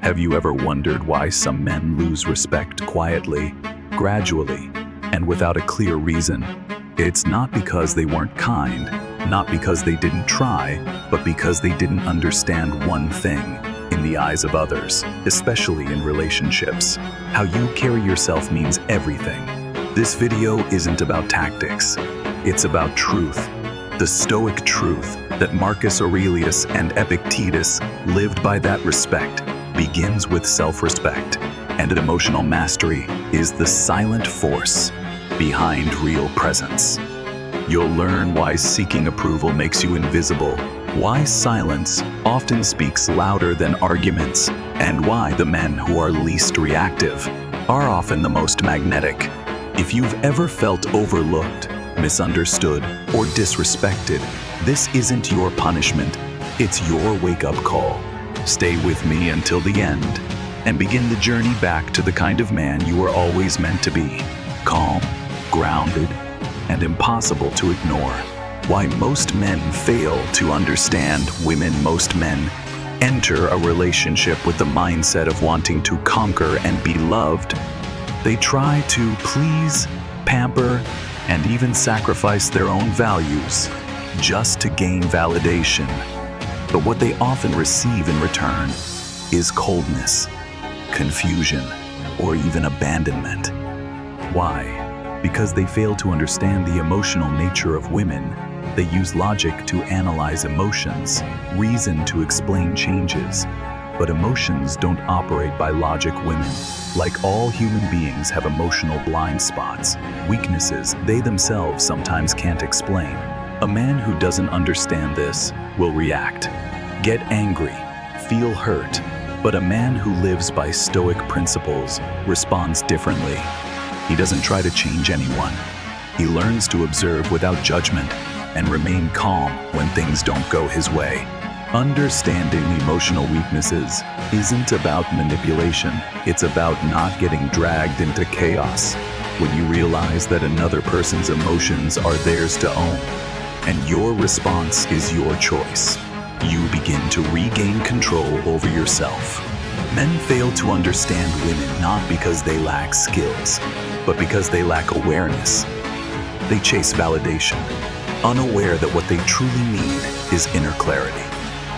Have you ever wondered why some men lose respect quietly, gradually, and without a clear reason? It's not because they weren't kind, not because they didn't try, but because they didn't understand one thing in the eyes of others, especially in relationships. How you carry yourself means everything. This video isn't about tactics. It's about truth. The Stoic truth that Marcus Aurelius and Epictetus lived by. That respect begins with self-respect, and emotional mastery is the silent force behind real presence. You'll learn why seeking approval makes you invisible, why silence often speaks louder than arguments, and why the men who are least reactive are often the most magnetic. If you've ever felt overlooked, misunderstood, or disrespected, this isn't your punishment, it's your wake-up call. Stay with me until the end, and begin the journey back to the kind of man you were always meant to be: calm, grounded, and impossible to ignore. Why most men fail to understand women. Most men enter a relationship with the mindset of wanting to conquer and be loved. They try to please, pamper, and even sacrifice their own values just to gain validation. But what they often receive in return is coldness, confusion, or even abandonment. Why? Because they fail to understand the emotional nature of women. They use logic to analyze emotions, reason to explain changes. But emotions don't operate by logic. Women, like all human beings, have emotional blind spots, weaknesses they themselves sometimes can't explain. A man who doesn't understand this will react, get angry, feel hurt. But a man who lives by Stoic principles responds differently. He doesn't try to change anyone. He learns to observe without judgment and remain calm when things don't go his way. Understanding emotional weaknesses isn't about manipulation. It's about not getting dragged into chaos. When you realize that another person's emotions are theirs to own, and your response is your choice, you begin to regain control over yourself. Men fail to understand women not because they lack skills, but because they lack awareness. They chase validation, unaware that what they truly need is inner clarity.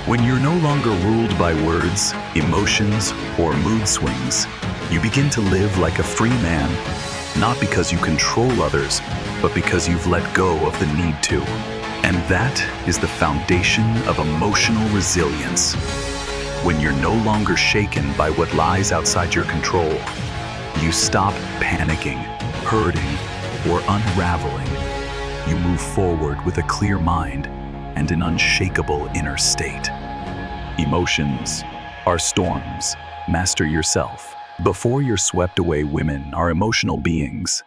When you're no longer ruled by words, emotions, or mood swings, you begin to live like a free man, not because you control others, but because you've let go of the need to. And that is the foundation of emotional resilience. When you're no longer shaken by what lies outside your control, you stop panicking, hurting, or unraveling. You move forward with a clear mind and an unshakable inner state. Emotions are storms. Master yourself before you're swept away. Women are emotional beings.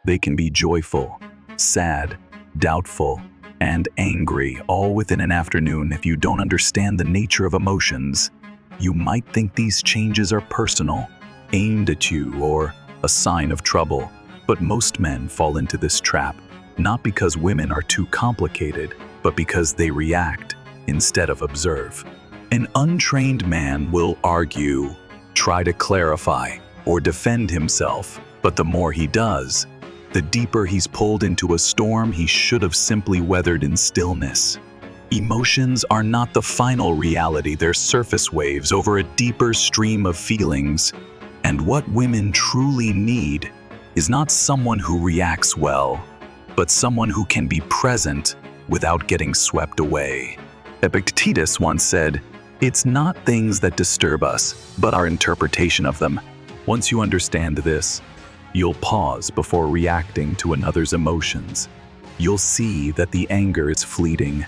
They can be joyful, sad, doubtful, and angry all within an afternoon. If you don't understand the nature of emotions, you might think these changes are personal, aimed at you, or a sign of trouble. But most men fall into this trap, not because women are too complicated, but because they react instead of observe. An untrained man will argue, try to clarify, or defend himself, but the more he does, the deeper he's pulled into a storm he should have simply weathered in stillness. Emotions are not the final reality, they're surface waves over a deeper stream of feelings. And what women truly need is not someone who reacts well, but someone who can be present without getting swept away. Epictetus once said, "It's not things that disturb us, but our interpretation of them." Once you understand this, you'll pause before reacting to another's emotions. You'll see that the anger is fleeting.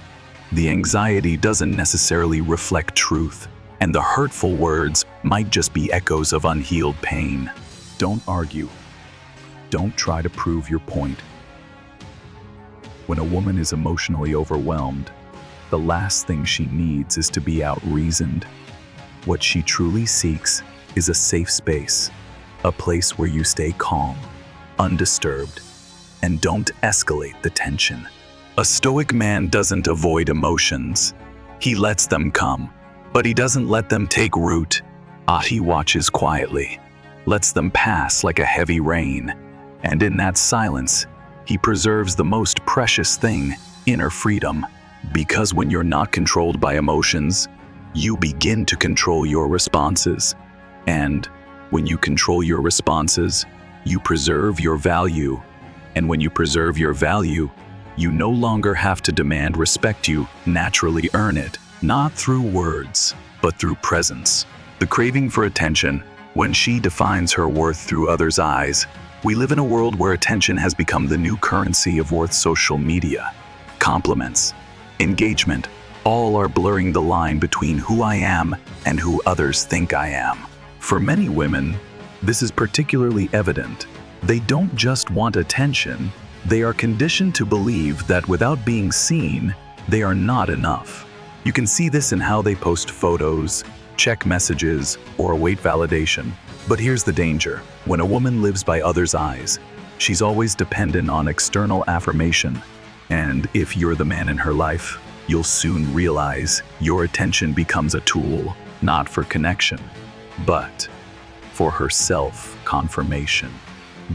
The anxiety doesn't necessarily reflect truth, and the hurtful words might just be echoes of unhealed pain. Don't argue. Don't try to prove your point. When a woman is emotionally overwhelmed, the last thing she needs is to be out-reasoned. What she truly seeks is a safe space, a place where you stay calm, undisturbed, and don't escalate the tension. A Stoic man doesn't avoid emotions. He lets them come, but he doesn't let them take root. He watches quietly, lets them pass like a heavy rain, and in that silence, he preserves the most precious thing, inner freedom. Because when you're not controlled by emotions, you begin to control your responses. And when you control your responses, you preserve your value. And when you preserve your value, you no longer have to demand respect, you naturally earn it, not through words, but through presence. The craving for attention, when she defines her worth through others' eyes, we live in a world where attention has become the new currency of worth. Social media, compliments, engagement, all are blurring the line between who I am and who others think I am. For many women, this is particularly evident. They don't just want attention, they are conditioned to believe that without being seen, they are not enough. You can see this in how they post photos, check messages, or await validation. But here's the danger. When a woman lives by others' eyes, she's always dependent on external affirmation. And if you're the man in her life, you'll soon realize your attention becomes a tool, not for connection, but for her self-confirmation.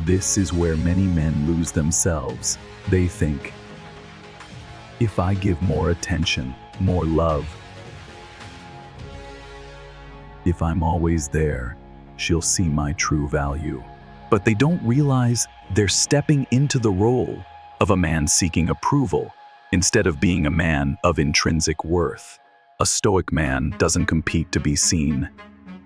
This is where many men lose themselves. They think, if I give more attention, more love, if I'm always there, she'll see my true value. But they don't realize they're stepping into the role of a man seeking approval instead of being a man of intrinsic worth. A Stoic man doesn't compete to be seen.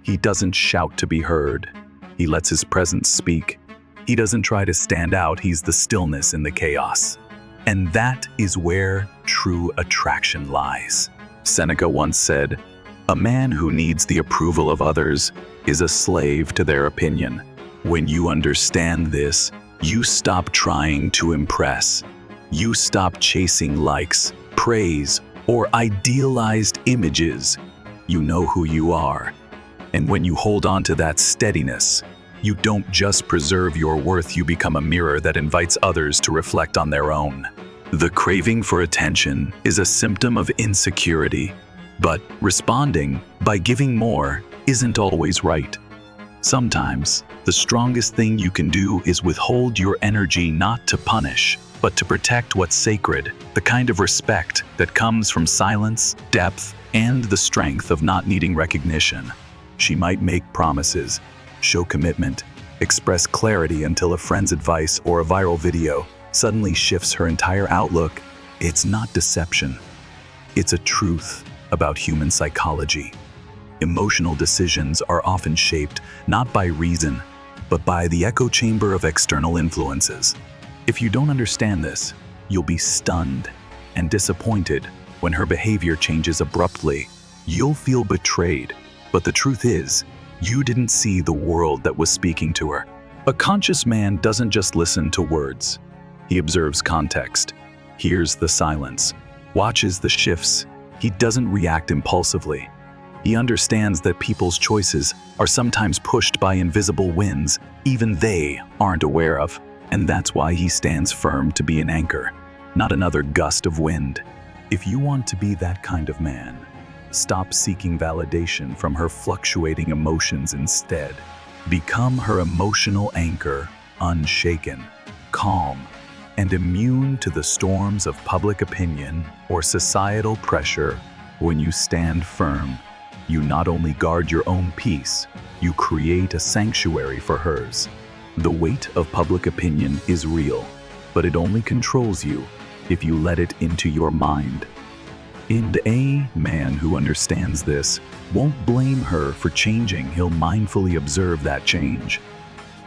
He doesn't shout to be heard. He lets his presence speak. He doesn't try to stand out. He's the stillness in the chaos. And that is where true attraction lies. Seneca once said, "A man who needs the approval of others is a slave to their opinion." When you understand this, you stop trying to impress. You stop chasing likes, praise, or idealized images. You know who you are. And when you hold on to that steadiness, you don't just preserve your worth, you become a mirror that invites others to reflect on their own. The craving for attention is a symptom of insecurity, but responding by giving more isn't always right. Sometimes, the strongest thing you can do is withhold your energy, not to punish, but to protect what's sacred, the kind of respect that comes from silence, depth, and the strength of not needing recognition. She might make promises, show commitment, express clarity until a friend's advice or a viral video suddenly shifts her entire outlook. It's not deception. It's a truth about human psychology. Emotional decisions are often shaped not by reason, but by the echo chamber of external influences. If you don't understand this, you'll be stunned and disappointed when her behavior changes abruptly. You'll feel betrayed, but the truth is, you didn't see the world that was speaking to her. A conscious man doesn't just listen to words. He observes context, hears the silence, watches the shifts. He doesn't react impulsively. He understands that people's choices are sometimes pushed by invisible winds even they aren't aware of. And that's why he stands firm to be an anchor, not another gust of wind. If you want to be that kind of man, stop seeking validation from her fluctuating emotions instead. Become her emotional anchor, unshaken, calm, and immune to the storms of public opinion or societal pressure. When you stand firm, you not only guard your own peace, you create a sanctuary for hers. The weight of public opinion is real, but it only controls you if you let it into your mind. And a man who understands this won't blame her for changing. He'll mindfully observe that change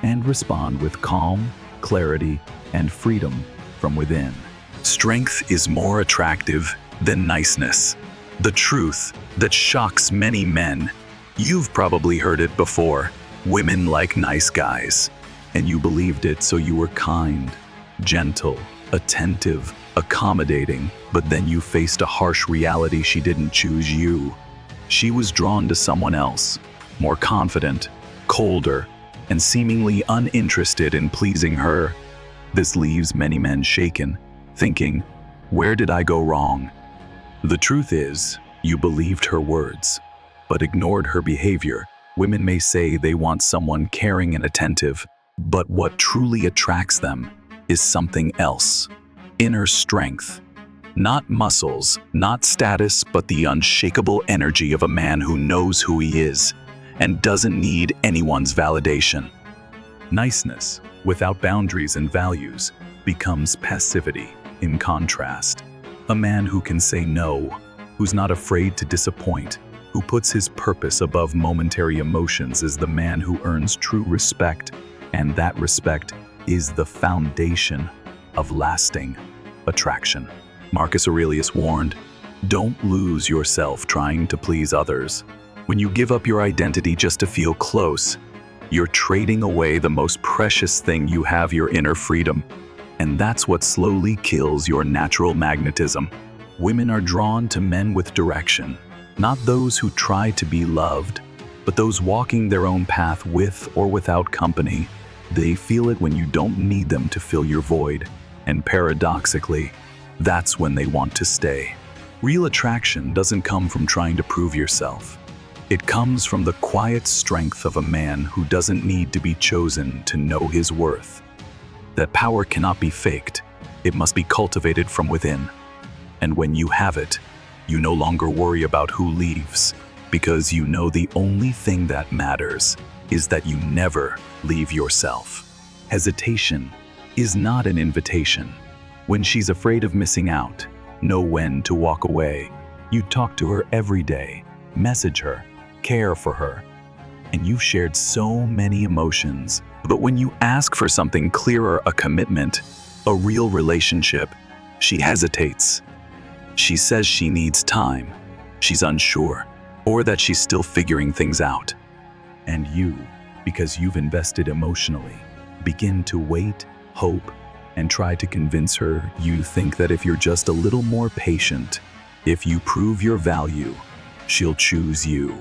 and respond with calm, clarity, and freedom from within. Strength is more attractive than niceness. The truth that shocks many men. You've probably heard it before. Women like nice guys. And you believed it, so you were kind, gentle, attentive, accommodating. But then you faced a harsh reality. She didn't choose you. She was drawn to someone else, more confident, colder, and seemingly uninterested in pleasing her. This leaves many men shaken, thinking, where did I go wrong? The truth is, you believed her words, but ignored her behavior. Women may say they want someone caring and attentive, but what truly attracts them is something else. Inner strength. Not muscles, not status, but the unshakable energy of a man who knows who he is and doesn't need anyone's validation. Niceness, without boundaries and values, becomes passivity in contrast. A man who can say no, who's not afraid to disappoint, who puts his purpose above momentary emotions is the man who earns true respect, and that respect is the foundation of lasting attraction. Marcus Aurelius warned, "Don't lose yourself trying to please others. When you give up your identity just to feel close, you're trading away the most precious thing you have, your inner freedom. And that's what slowly kills your natural magnetism." Women are drawn to men with direction, not those who try to be loved, but those walking their own path with or without company. They feel it when you don't need them to fill your void, and paradoxically, that's when they want to stay. Real attraction doesn't come from trying to prove yourself. It comes from the quiet strength of a man who doesn't need to be chosen to know his worth. That power cannot be faked. It must be cultivated from within. And when you have it, you no longer worry about who leaves, because you know the only thing that matters is that you never leave yourself. Hesitation is not an invitation. When she's afraid of missing out, know when to walk away. You talk to her every day, message her, care for her, and you've shared so many emotions. But when you ask for something clearer, a commitment, a real relationship, she hesitates. She says she needs time, she's unsure, or that she's still figuring things out. And you, because you've invested emotionally, begin to wait, hope, and try to convince her. You think that if you're just a little more patient, if you prove your value, she'll choose you.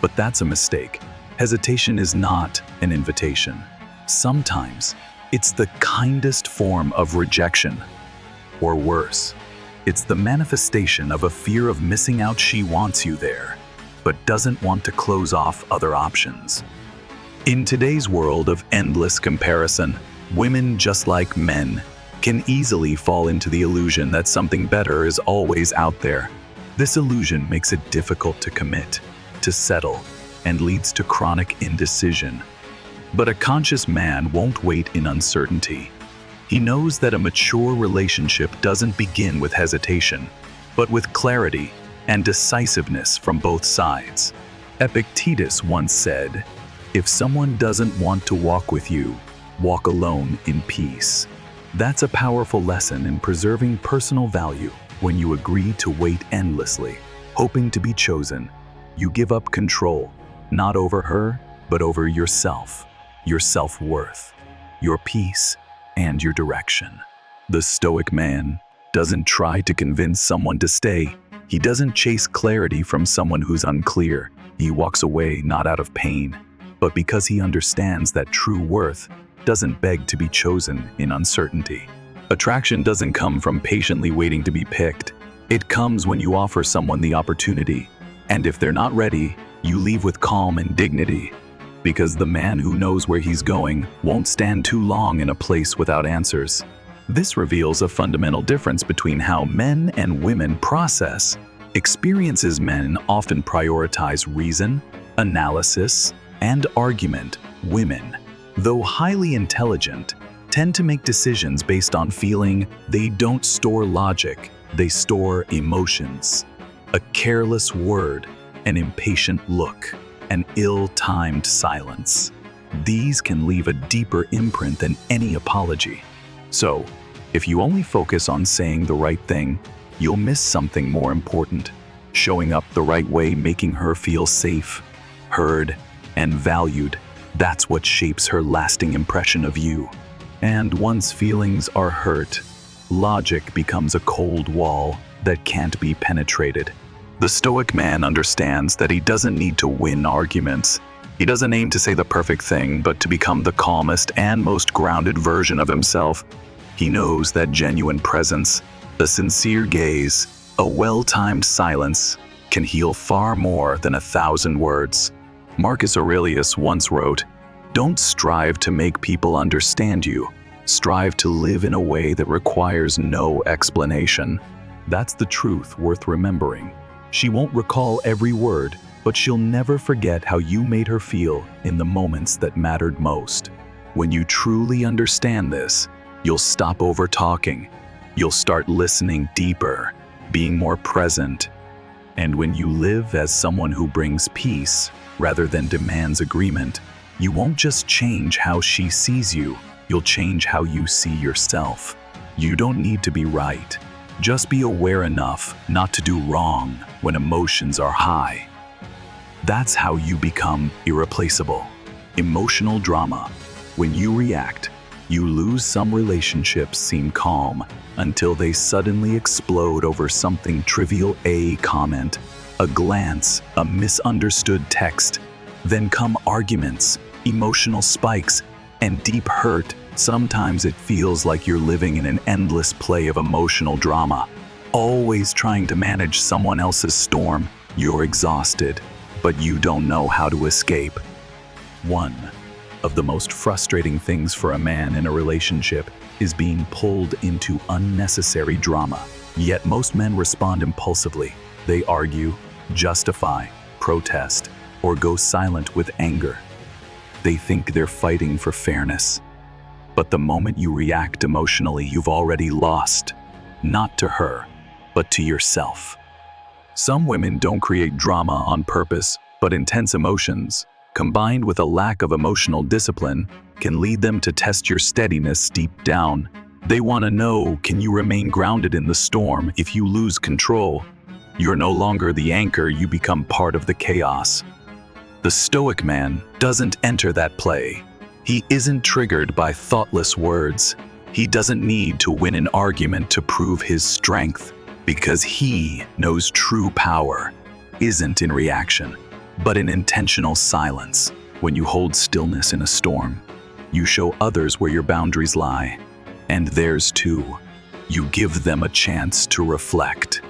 But that's a mistake. Hesitation is not an invitation. Sometimes it's the kindest form of rejection. Or worse, it's the manifestation of a fear of missing out. She wants you there, but doesn't want to close off other options. In today's world of endless comparison, women, just like men, can easily fall into the illusion that something better is always out there. This illusion makes it difficult to commit, to settle, and leads to chronic indecision. But a conscious man won't wait in uncertainty. He knows that a mature relationship doesn't begin with hesitation, but with clarity and decisiveness from both sides. Epictetus once said, "If someone doesn't want to walk with you, walk alone in peace." That's a powerful lesson in preserving personal value. When you agree to wait endlessly, hoping to be chosen, you give up control, not over her, but over yourself, your self-worth, your peace, and your direction. The Stoic man doesn't try to convince someone to stay. He doesn't chase clarity from someone who's unclear. He walks away not out of pain, but because he understands that true worth doesn't beg to be chosen in uncertainty. Attraction doesn't come from patiently waiting to be picked. It comes when you offer someone the opportunity, and if they're not ready, you leave with calm and dignity. Because the man who knows where he's going won't stand too long in a place without answers. This reveals a fundamental difference between how men and women process experiences. Men often prioritize reason, analysis, and argument. Women, though highly intelligent, tend to make decisions based on feeling. They don't store logic, they store emotions. A careless word, an impatient look, an ill-timed silence. These can leave a deeper imprint than any apology. So, if you only focus on saying the right thing, you'll miss something more important. Showing up the right way, making her feel safe, heard, and valued. That's what shapes her lasting impression of you. And once feelings are hurt, logic becomes a cold wall that can't be penetrated. The Stoic man understands that he doesn't need to win arguments. He doesn't aim to say the perfect thing, but to become the calmest and most grounded version of himself. He knows that genuine presence, a sincere gaze, a well-timed silence can heal far more than 1,000 words. Marcus Aurelius once wrote, "Don't strive to make people understand you. Strive to live in a way that requires no explanation." That's the truth worth remembering. She won't recall every word, but she'll never forget how you made her feel in the moments that mattered most. When you truly understand this, you'll stop over-talking. You'll start listening deeper, being more present. And when you live as someone who brings peace rather than demands agreement, you won't just change how she sees you, you'll change how you see yourself. You don't need to be right. Just be aware enough not to do wrong when emotions are high. That's how you become irreplaceable. Emotional drama. When you react, you lose. Some relationships seem calm until they suddenly explode over something trivial, a comment, a glance, a misunderstood text. Then come arguments, emotional spikes, and deep hurt. Sometimes it feels like you're living in an endless play of emotional drama, always trying to manage someone else's storm. You're exhausted, but you don't know how to escape. One of the most frustrating things for a man in a relationship is being pulled into unnecessary drama. Yet most men respond impulsively. They argue, justify, protest, or go silent with anger. They think they're fighting for fairness. But the moment you react emotionally, you've already lost, not to her, but to yourself. Some women don't create drama on purpose, but intense emotions, combined with a lack of emotional discipline, can lead them to test your steadiness deep down. They want to know, can you remain grounded in the storm? If you lose control, you're no longer the anchor, you become part of the chaos. The Stoic man doesn't enter that play. He isn't triggered by thoughtless words. He doesn't need to win an argument to prove his strength, because he knows true power isn't in reaction, but in intentional silence. When you hold stillness in a storm, you show others where your boundaries lie, and theirs too. You give them a chance to reflect.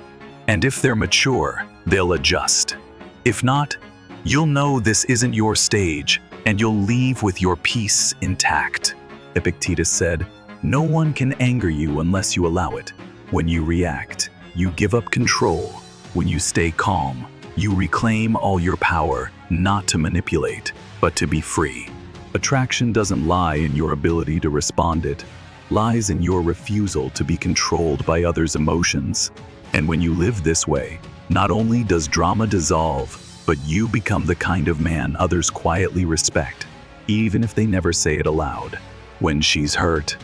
And if they're mature, they'll adjust. If not, you'll know this isn't your stage, and you'll leave with your peace intact. Epictetus said, "No one can anger you unless you allow it." When you react, you give up control. When you stay calm, you reclaim all your power, not to manipulate, but to be free. Attraction doesn't lie in your ability to respond, it lies in your refusal to be controlled by others' emotions. And when you live this way, not only does drama dissolve, but you become the kind of man others quietly respect, even if they never say it aloud. When she's hurt,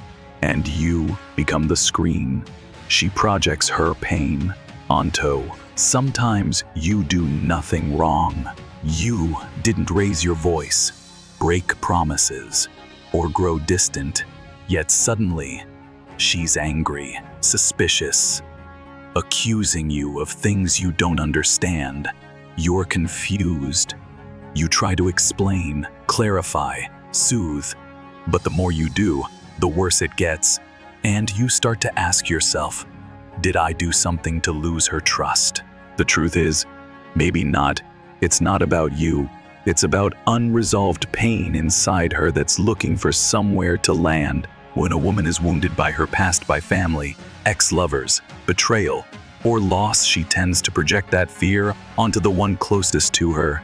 and you become the screen, she projects her pain onto. Sometimes you do nothing wrong. You didn't raise your voice, break promises, or grow distant, yet suddenly she's angry, suspicious, accusing you of things you don't understand. You're confused. You try to explain, clarify, soothe, but the more you do, the worse it gets. And you start to ask yourself, did I do something to lose her trust? The truth is, maybe not. It's not about you. It's about unresolved pain inside her that's looking for somewhere to land. When a woman is wounded by her past, by family, ex-lovers, betrayal, or loss, she tends to project that fear onto the one closest to her.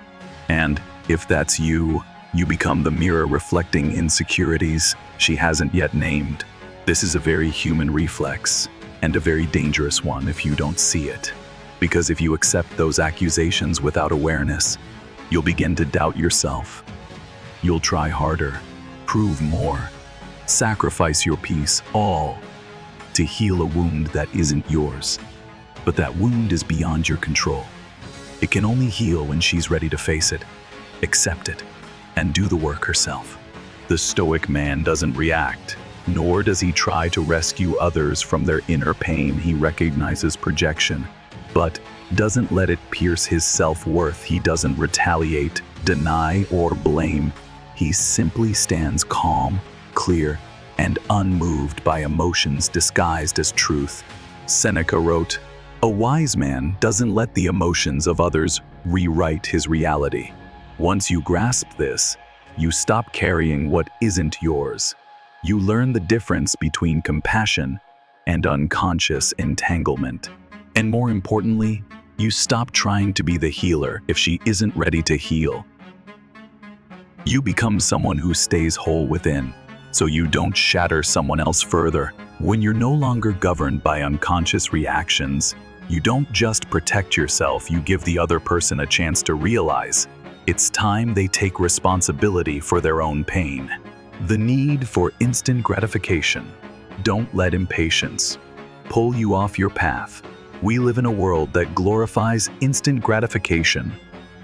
And if that's you, you become the mirror reflecting insecurities she hasn't yet named. This is a very human reflex, and a very dangerous one if you don't see it. Because if you accept those accusations without awareness, you'll begin to doubt yourself. You'll try harder, prove more, sacrifice your peace, all to heal a wound that isn't yours. But that wound is beyond your control. It can only heal when she's ready to face it, accept it, and do the work herself. The Stoic man doesn't react, nor does he try to rescue others from their inner pain. He recognizes projection, but doesn't let it pierce his self-worth. He doesn't retaliate, deny, or blame. He simply stands calm, clear, and unmoved by emotions disguised as truth. Seneca wrote, "A wise man doesn't let the emotions of others rewrite his reality. Once you grasp this, you stop carrying what isn't yours. You learn the difference between compassion and unconscious entanglement. And more importantly, you stop trying to be the healer if she isn't ready to heal. You become someone who stays whole within, so you don't shatter someone else further. When you're no longer governed by unconscious reactions, you don't just protect yourself, you give the other person a chance to realize it's time they take responsibility for their own pain. The need for instant gratification. Don't let impatience pull you off your path. We live in a world that glorifies instant gratification.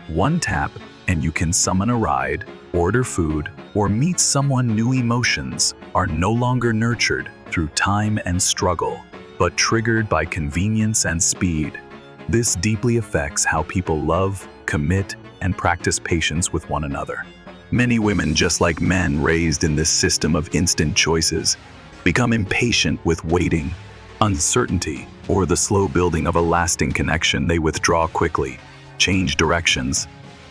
One tap and you can summon a ride, order food, or meet someone. New emotions are no longer nurtured through time and struggle, but triggered by convenience and speed. This deeply affects how people love, commit, and practice patience with one another. Many women, just like men raised in this system of instant choices, become impatient with waiting, uncertainty, or the slow building of a lasting connection. They withdraw quickly, change directions,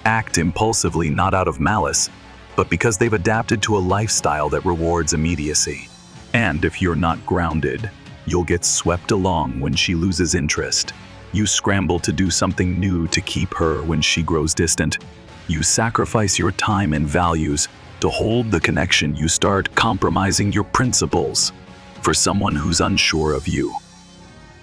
act impulsively, not out of malice, but because they've adapted to a lifestyle that rewards immediacy. And if you're not grounded, you'll get swept along when she loses interest. You scramble to do something new to keep her when she grows distant. You sacrifice your time and values to hold the connection. You start compromising your principles for someone who's unsure of you.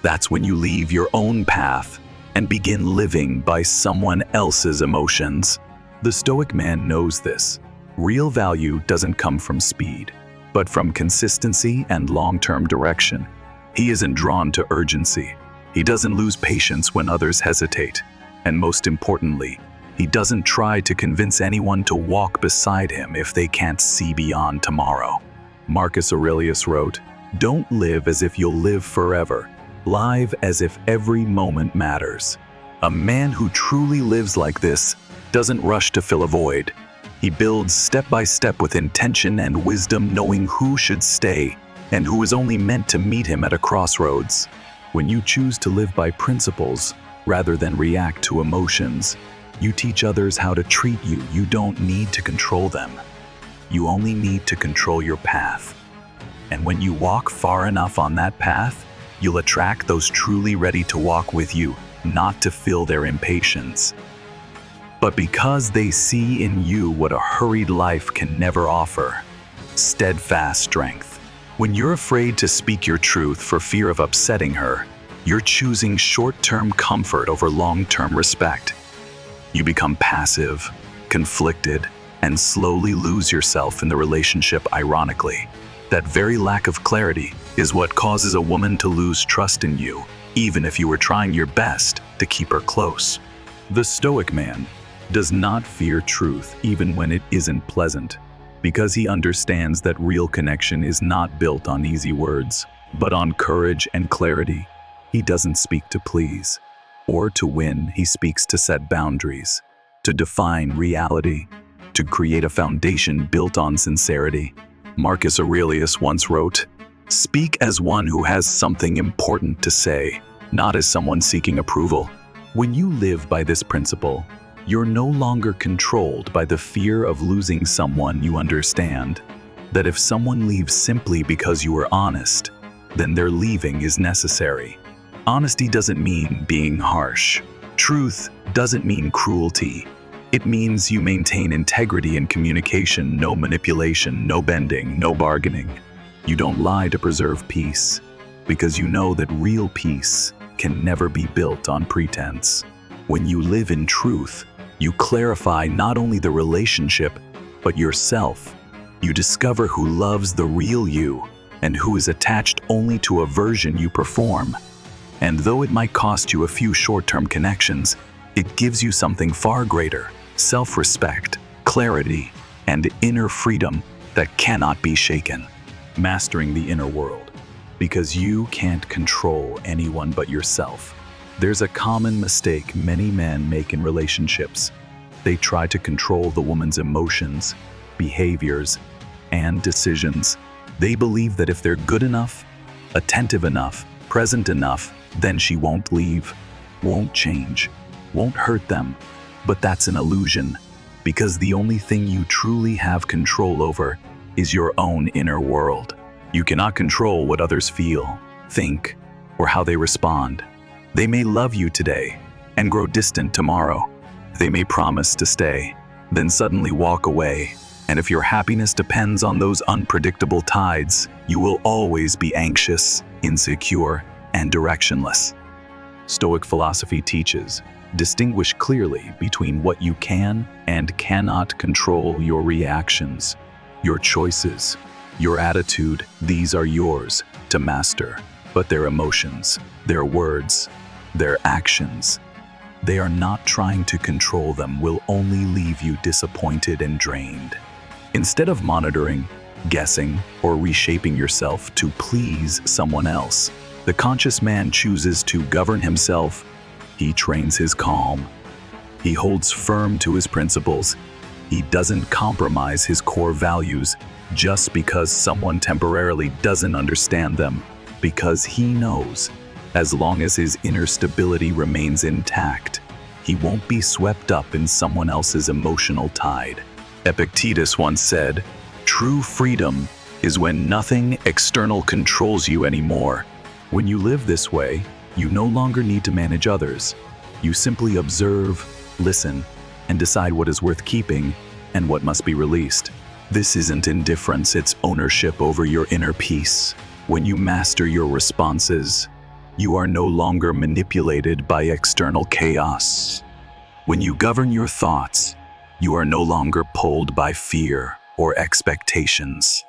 That's when you leave your own path and begin living by someone else's emotions. The Stoic man knows this. Real value doesn't come from speed, but from consistency and long-term direction. He isn't drawn to urgency. He doesn't lose patience when others hesitate. And most importantly, he doesn't try to convince anyone to walk beside him if they can't see beyond tomorrow. Marcus Aurelius wrote, "Don't live as if you'll live forever. Live as if every moment matters." A man who truly lives like this doesn't rush to fill a void. He builds step by step with intention and wisdom, knowing who should stay and who is only meant to meet him at a crossroads. When you choose to live by principles rather than react to emotions, you teach others how to treat you. You don't need to control them. You only need to control your path. And when you walk far enough on that path, you'll attract those truly ready to walk with you, not to fill their impatience, but because they see in you what a hurried life can never offer: steadfast strength. When you're afraid to speak your truth for fear of upsetting her, you're choosing short-term comfort over long-term respect. You become passive, conflicted, and slowly lose yourself in the relationship. Ironically, that very lack of clarity is what causes a woman to lose trust in you, even if you were trying your best to keep her close. The Stoic man does not fear truth even when it isn't pleasant, because he understands that real connection is not built on easy words, but on courage and clarity. He doesn't speak to please or to win. He speaks to set boundaries, to define reality, to create a foundation built on sincerity. Marcus Aurelius once wrote, "Speak as one who has something important to say, not as someone seeking approval." When you live by this principle, you're no longer controlled by the fear of losing someone. You understand that if someone leaves simply because you were honest, then their leaving is necessary. Honesty doesn't mean being harsh. Truth doesn't mean cruelty. It means you maintain integrity in communication, no manipulation, no bending, no bargaining. You don't lie to preserve peace, because you know that real peace can never be built on pretense. When you live in truth, you clarify not only the relationship, but yourself. You discover who loves the real you and who is attached only to a version you perform. And though it might cost you a few short-term connections, it gives you something far greater: self-respect, clarity, and inner freedom that cannot be shaken. Mastering the inner world, because you can't control anyone but yourself. There's a common mistake many men make in relationships. They try to control the woman's emotions, behaviors, and decisions. They believe that if they're good enough, attentive enough, present enough, then she won't leave, won't change, won't hurt them. But that's an illusion. because the only thing you truly have control over is your own inner world. You cannot control what others feel, think, or how they respond. They may love you today and grow distant tomorrow. They may promise to stay, then suddenly walk away. And if your happiness depends on those unpredictable tides, you will always be anxious, insecure, and directionless. Stoic philosophy teaches, distinguish clearly between what you can and cannot control: your reactions, your choices, your attitude. These are yours to master, but their emotions, their words, their actions, they are not trying to control them, will only leave you disappointed and drained. Instead of monitoring, guessing, or reshaping yourself to please someone else, the conscious man chooses to govern himself. He trains his calm. He holds firm to his principles. He doesn't compromise his core values just because someone temporarily doesn't understand them, because he knows, as long as his inner stability remains intact, he won't be swept up in someone else's emotional tide. Epictetus once said, "True freedom is when nothing external controls you anymore." When you live this way, you no longer need to manage others. You simply observe, listen, and decide what is worth keeping and what must be released. This isn't indifference, it's ownership over your inner peace. When you master your responses, you are no longer manipulated by external chaos. When you govern your thoughts, you are no longer pulled by fear or expectations.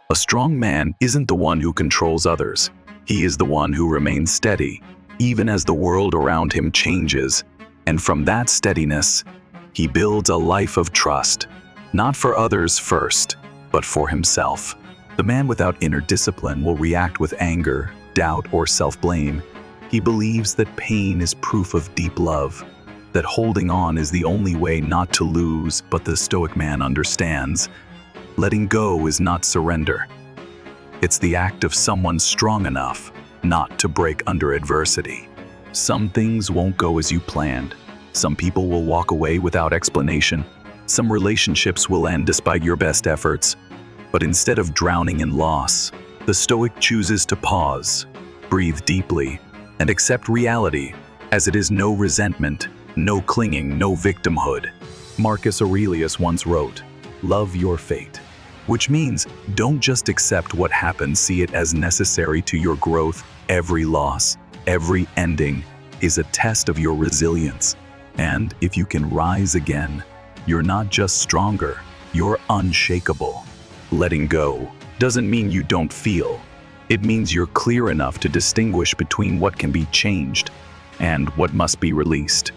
A strong man isn't the one who controls others. He is the one who remains steady, even as the world around him changes. And from that steadiness, he builds a life of trust, not for others first, but for himself. The man without inner discipline will react with anger, doubt, or self-blame. He believes that pain is proof of deep love, that holding on is the only way not to lose. But the Stoic man understands, letting go is not surrender. It's the act of someone strong enough not to break under adversity. Some things won't go as you planned. Some people will walk away without explanation. Some relationships will end despite your best efforts. But instead of drowning in loss, the Stoic chooses to pause, breathe deeply, and accept reality as it is. No resentment, no clinging, no victimhood. Marcus Aurelius once wrote, "Love your fate," which means don't just accept what happens, see it as necessary to your growth. Every loss, every ending is a test of your resilience. And if you can rise again, you're not just stronger, you're unshakable. Letting go doesn't mean you don't feel. It means you're clear enough to distinguish between what can be changed and what must be released.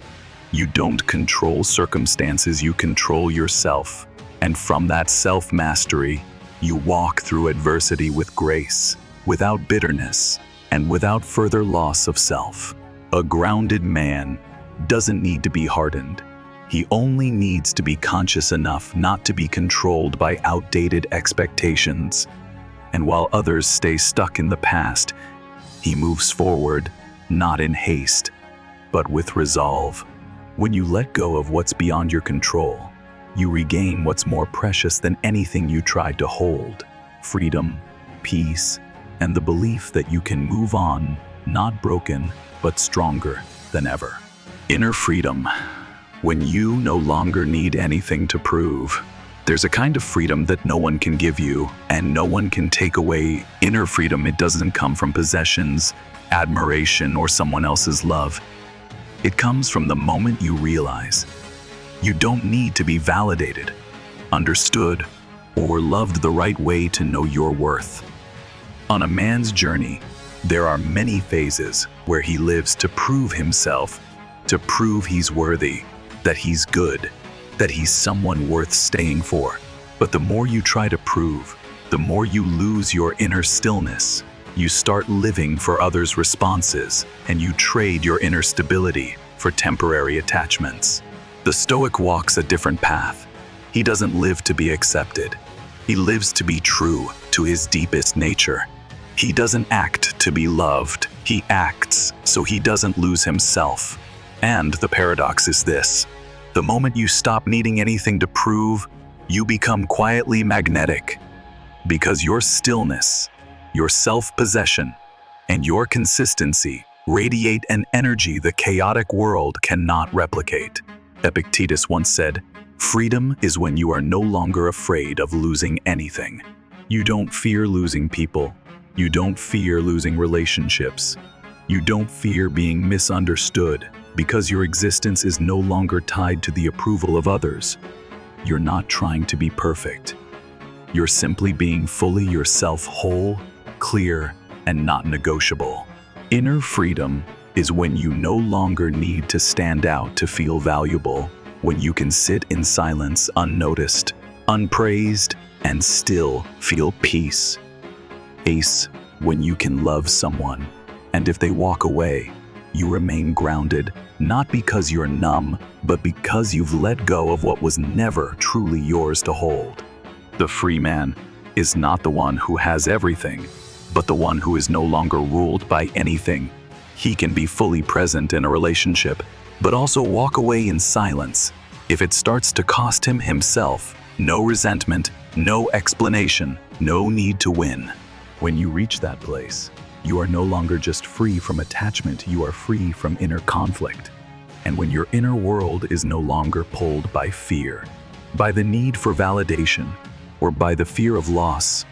You don't control circumstances, you control yourself. And from that self-mastery, you walk through adversity with grace, without bitterness, and without further loss of self. A grounded man doesn't need to be hardened. He only needs to be conscious enough not to be controlled by outdated expectations. And while others stay stuck in the past, he moves forward, not in haste, but with resolve. When you let go of what's beyond your control, you regain what's more precious than anything you tried to hold: freedom, peace, and the belief that you can move on, not broken, but stronger than ever. Inner freedom. When you no longer need anything to prove, there's a kind of freedom that no one can give you and no one can take away. Inner freedom, it doesn't come from possessions, admiration, or someone else's love. It comes from the moment you realize you don't need to be validated, understood, or loved the right way to know your worth. On a man's journey, there are many phases where he lives to prove himself, to prove he's worthy, that he's good, that he's someone worth staying for. But the more you try to prove, the more you lose your inner stillness. You start living for others' responses, and you trade your inner stability for temporary attachments. The Stoic walks a different path. He doesn't live to be accepted. He lives to be true to his deepest nature. He doesn't act to be loved. He acts so he doesn't lose himself. And the paradox is this: The moment you stop needing anything to prove, you become quietly magnetic. Because your stillness, your self-possession, and your consistency radiate an energy the chaotic world cannot replicate. Epictetus once said, "Freedom is when you are no longer afraid of losing anything." You don't fear losing people. You don't fear losing relationships. You don't fear being misunderstood because your existence is no longer tied to the approval of others. You're not trying to be perfect. You're simply being fully yourself, whole, clear, and not negotiable. Inner freedom is when you no longer need to stand out to feel valuable, when you can sit in silence unnoticed, unpraised, and still feel peace. Ace, when you can love someone, and if they walk away, you remain grounded, not because you're numb, but because you've let go of what was never truly yours to hold. The free man is not the one who has everything, but the one who is no longer ruled by anything. He can be fully present in a relationship, but also walk away in silence if it starts to cost him himself. No resentment, no explanation, no need to win. When you reach that place, you are no longer just free from attachment, you are free from inner conflict. And when your inner world is no longer pulled by fear, by the need for validation, or by the fear of loss,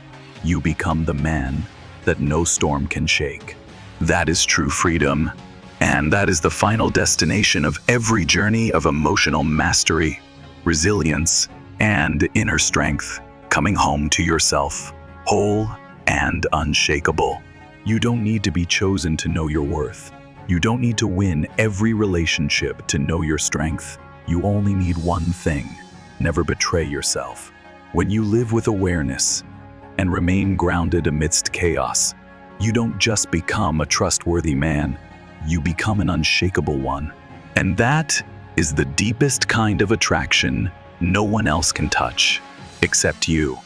you become the man that no storm can shake. That is true freedom, and that is the final destination of every journey of emotional mastery, resilience, and inner strength, coming home to yourself, whole and unshakable. You don't need to be chosen to know your worth. You don't need to win every relationship to know your strength. You only need one thing: never betray yourself. When you live with awareness and remain grounded amidst chaos, you don't just become a trustworthy man, you become an unshakable one. And that is the deepest kind of attraction no one else can touch, except you.